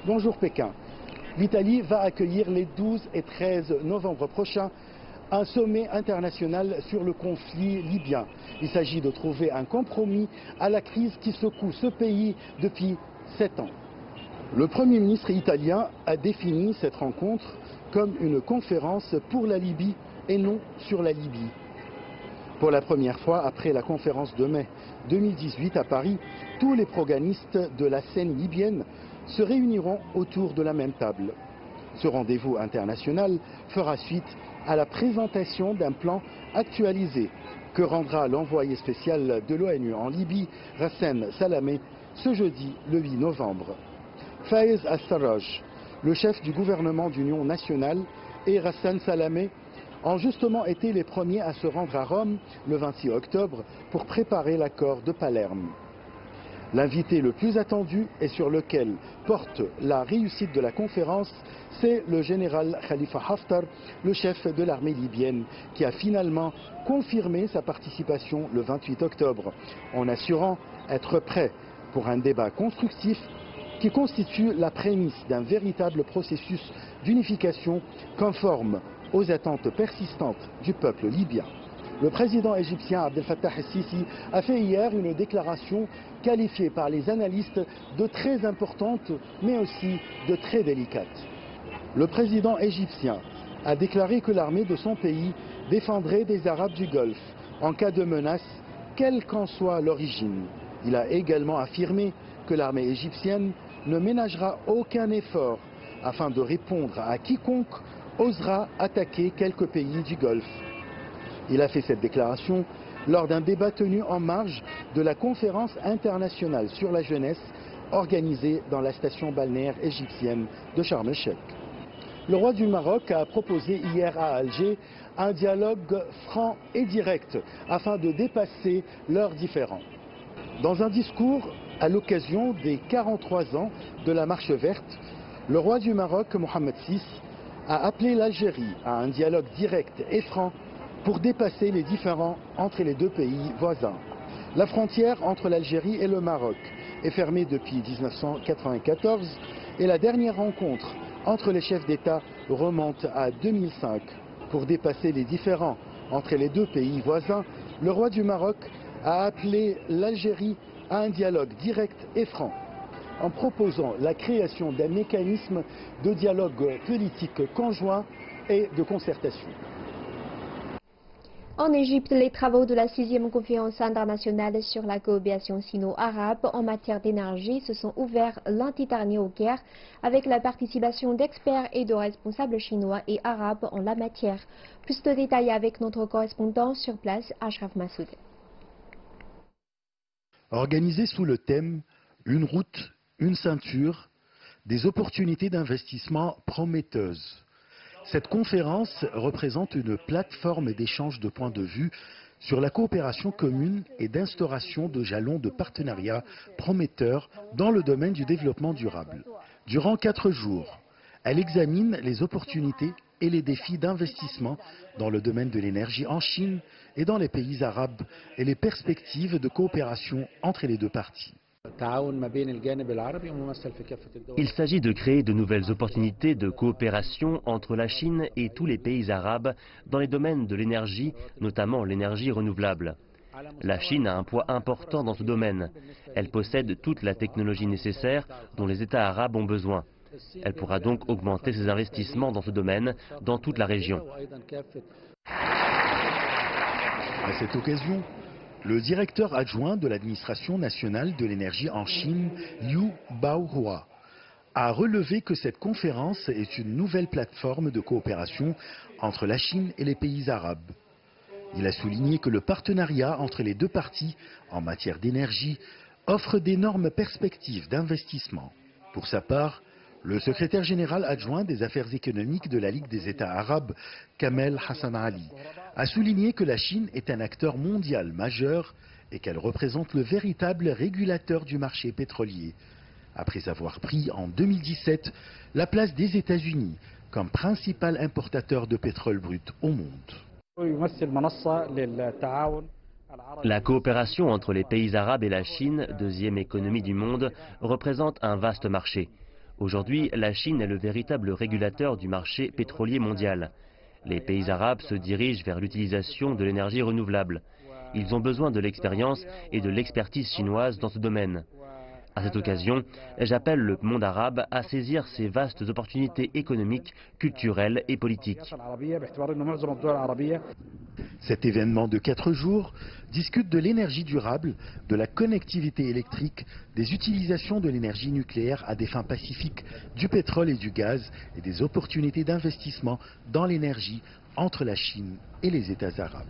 Bonjour Pékin. L'Italie va accueillir les 12 et 13 novembre prochains un sommet international sur le conflit libyen. Il s'agit de trouver un compromis à la crise qui secoue ce pays depuis 7 ans. Le Premier ministre italien a défini cette rencontre comme une conférence pour la Libye et non sur la Libye. Pour la première fois après la conférence de mai 2018 à Paris, tous les protagonistes de la scène libyenne se réuniront autour de la même table. Ce rendez-vous international fera suite à la présentation d'un plan actualisé que rendra l'envoyé spécial de l'ONU en Libye, Ghassan Salamé, ce jeudi le 8 novembre. Faiz al-Sarraj, le chef du gouvernement d'union nationale, et Ghassan Salamé ont justement été les premiers à se rendre à Rome le 26 octobre pour préparer l'accord de Palerme. L'invité le plus attendu et sur lequel porte la réussite de la conférence, c'est le général Khalifa Haftar, le chef de l'armée libyenne, qui a finalement confirmé sa participation le 28 octobre, en assurant être prêt pour un débat constructif qui constitue la prémisse d'un véritable processus d'unification conforme aux attentes persistantes du peuple libyen. Le président égyptien Abdel Fattah el-Sisi a fait hier une déclaration qualifiée par les analystes de très importante, mais aussi de très délicate. Le président égyptien a déclaré que l'armée de son pays défendrait des Arabes du Golfe en cas de menace, quelle qu'en soit l'origine. Il a également affirmé que l'armée égyptienne ne ménagera aucun effort afin de répondre à quiconque osera attaquer quelques pays du Golfe. Il a fait cette déclaration lors d'un débat tenu en marge de la conférence internationale sur la jeunesse organisée dans la station balnéaire égyptienne de Sharm el-Sheikh. Le roi du Maroc a proposé hier à Alger un dialogue franc et direct afin de dépasser leurs différends. Dans un discours à l'occasion des 43 ans de la Marche verte, le roi du Maroc, Mohamed VI, a appelé l'Algérie à un dialogue direct et franc pour dépasser les différends entre les deux pays voisins. La frontière entre l'Algérie et le Maroc est fermée depuis 1994 et la dernière rencontre entre les chefs d'État remonte à 2005. Pour dépasser les différends entre les deux pays voisins, le roi du Maroc a appelé l'Algérie à un dialogue direct et franc, en proposant la création d'un mécanisme de dialogue politique conjoint et de concertation. En Égypte, les travaux de la 6e conférence internationale sur la coopération sino-arabe en matière d'énergie se sont ouverts lundi dernier au Caire avec la participation d'experts et de responsables chinois et arabes en la matière. Plus de détails avec notre correspondant sur place, Ashraf Massoud. Organisé sous le thème « Une route, une ceinture », des opportunités d'investissement prometteuses. Cette conférence représente une plateforme d'échange de points de vue sur la coopération commune et d'instauration de jalons de partenariat prometteurs dans le domaine du développement durable. Durant 4 jours, elle examine les opportunités et les défis d'investissement dans le domaine de l'énergie en Chine et dans les pays arabes et les perspectives de coopération entre les deux parties. Il s'agit de créer de nouvelles opportunités de coopération entre la Chine et tous les pays arabes dans les domaines de l'énergie, notamment l'énergie renouvelable. La Chine a un poids important dans ce domaine. Elle possède toute la technologie nécessaire dont les États arabes ont besoin. Elle pourra donc augmenter ses investissements dans ce domaine dans toute la région. À cette occasion, le directeur adjoint de l'administration nationale de l'énergie en Chine, Liu Baohua, a relevé que cette conférence est une nouvelle plateforme de coopération entre la Chine et les pays arabes. Il a souligné que le partenariat entre les deux parties en matière d'énergie offre d'énormes perspectives d'investissement. Pour sa part, le secrétaire général adjoint des affaires économiques de la Ligue des États arabes, Kamel Hassan Ali, a souligné que la Chine est un acteur mondial majeur et qu'elle représente le véritable régulateur du marché pétrolier, après avoir pris en 2017 la place des États-Unis comme principal importateur de pétrole brut au monde. La coopération entre les pays arabes et la Chine, deuxième économie du monde, représente un vaste marché. Aujourd'hui, la Chine est le véritable régulateur du marché pétrolier mondial. Les pays arabes se dirigent vers l'utilisation de l'énergie renouvelable. Ils ont besoin de l'expérience et de l'expertise chinoise dans ce domaine. À cette occasion, j'appelle le monde arabe à saisir ces vastes opportunités économiques, culturelles et politiques. Cet événement de 4 jours discute de l'énergie durable, de la connectivité électrique, des utilisations de l'énergie nucléaire à des fins pacifiques, du pétrole et du gaz et des opportunités d'investissement dans l'énergie entre la Chine et les États arabes.